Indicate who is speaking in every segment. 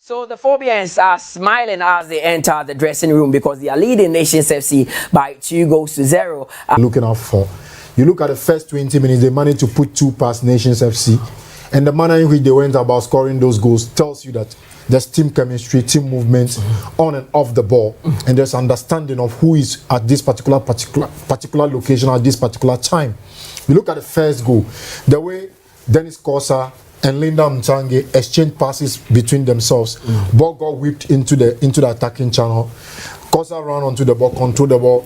Speaker 1: So the Phobians are smiling as they enter the dressing room because they are leading Nations FC by 2-0.
Speaker 2: Looking out for. You look at the first 20 minutes, they managed to put 2 past Nations FC. And the manner in which they went about scoring those goals tells you that there's team chemistry, team movement on and off the ball. And there's understanding of who is at this particular location at this particular time. You look at the first goal, the way Dennis Kosa and Linda Mtange exchanged passes between themselves. Ball got whipped into the attacking channel. Kosa ran onto the ball, controlled the ball,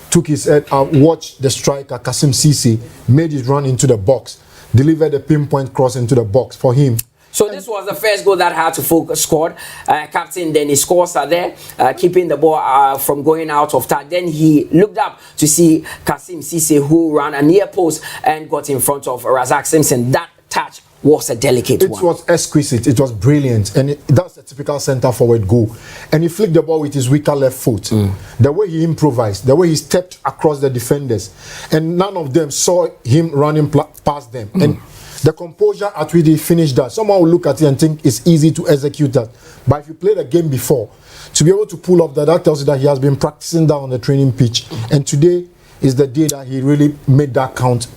Speaker 2: took his head out, watched the striker Kassim Cisse, made his run into the box, delivered a pinpoint cross into the box for him.
Speaker 1: So this was the first goal that Hearts scored. Captain Dennis Kosa there, keeping the ball from going out of touch. Then he looked up to see Kassim Cisse, who ran a near post and got in front of Razak Simpson. That touch was a delicate one.
Speaker 2: It was exquisite. It was brilliant. And that's a typical centre-forward goal. And he flicked the ball with his weaker left foot. The way he improvised, the way he stepped across the defenders. And none of them saw him running past them. And the composure at which he finished that, someone will look at it and think it's easy to execute that. But if you played the game before, to be able to pull off that tells you that he has been practicing that on the training pitch. And today is the day that he really made that count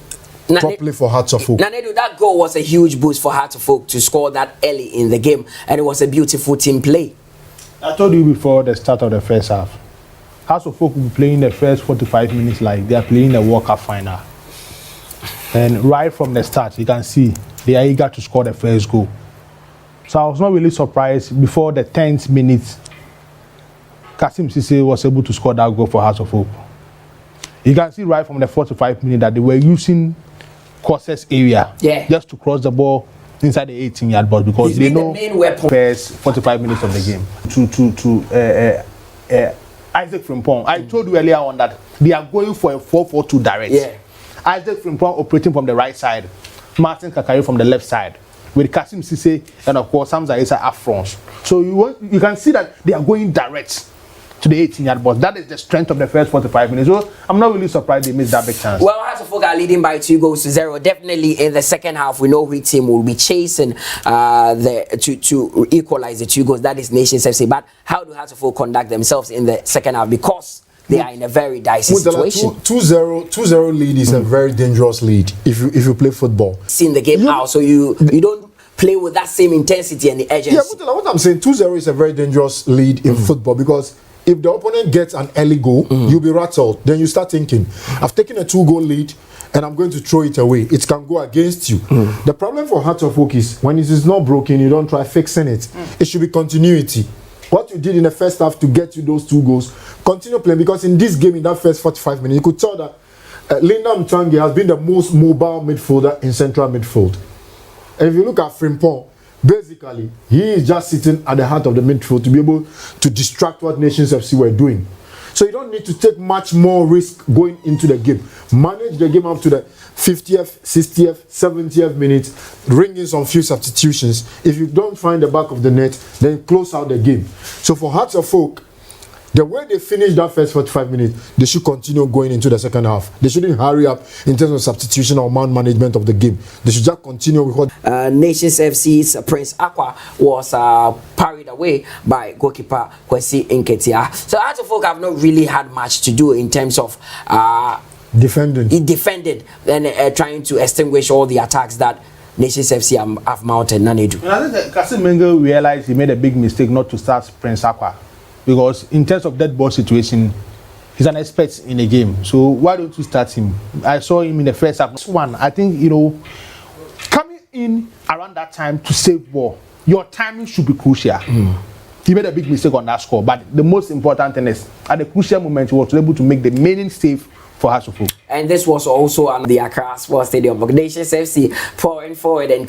Speaker 2: properly for Hearts of Oak.
Speaker 1: Nanedu, that goal was a huge boost for Hearts of Oak to score that early in the game, and it was a beautiful team play.
Speaker 3: I told you before the start of the first half, Hearts of Oak will be playing the first 45 minutes like they are playing the World Cup final. And right from the start, you can see they are eager to score the first goal. So I was not really surprised before the 10th minute, Kassim Cisse was able to score that goal for Hearts of Oak. You can see right from the 45 minutes that they were using Kosa's area just to cross the ball inside the 18-yard box because they know the first 45 minutes of the game to Isaac Frimpong. I told you earlier on that they are going for a 4-4-2 direct. Isaac Frimpong operating from the right side, Martin Kakari from the left side, with Kassim Cisse and of course Hamza Issa up front. So you can see that they are going direct to the 18-yard box. That is the strength of the first 45 minutes. So I'm not really surprised they missed that big chance.
Speaker 1: Well, Hearts of Oak are leading by 2-0. Definitely in the second half, we know which team will be chasing to equalize the 2 goals. That is Nations FC. But how do Hearts of Oak conduct themselves in the second half? Because they are in a very dicey situation.
Speaker 2: 2-0 lead is a very dangerous lead if you play football.
Speaker 1: Seeing the game out, so you don't play with that same intensity and the urgency.
Speaker 2: Yeah, what I'm saying, 2-0 is a very dangerous lead in football because if the opponent gets an early goal, you'll be rattled. Then you start thinking, I've taken a 2-goal lead and I'm going to throw it away. It can go against you. The problem for Hearts of Oak is when it is not broken, you don't try fixing it. It should be continuity. What you did in the first half to get you those 2 goals, continue playing, because in this game, in that first 45 minutes, you could tell that Linda Mtange has been the most mobile midfielder in central midfield. And if you look at Frimpong, basically, he is just sitting at the heart of the midfield to be able to distract what Nations FC were doing. So you don't need to take much more risk going into the game. Manage the game up to the 50th, 60th, 70th minute, ring in some few substitutions. If you don't find the back of the net, then close out the game. So for Hearts of Oak, the way they finished that first 45 minutes, they should continue going into the second half. They shouldn't hurry up in terms of substitution or man management of the game. They should just continue with what...
Speaker 1: Nations FC's Prince Aqua was parried away by goalkeeper Kwesi Nketiah. So Hearts of Oak have not really had much to do in terms of...
Speaker 2: defended
Speaker 1: and trying to extinguish all the attacks that Nations FC have mounted. Nanedu.
Speaker 3: I think that Kassim Mengo realized he made a big mistake not to start Prince Aqua. Because in terms of that ball situation, he's an expert in the game. So why don't you start him? I saw him in the first half. I think, coming in around that time to save ball, your timing should be crucial. He made a big mistake on that score. But the most important thing is, at the crucial moment, he was able to make the main save for Hearts of Oak.
Speaker 1: And this was also on the Accra Sports Stadium. Nations FC pouring forward and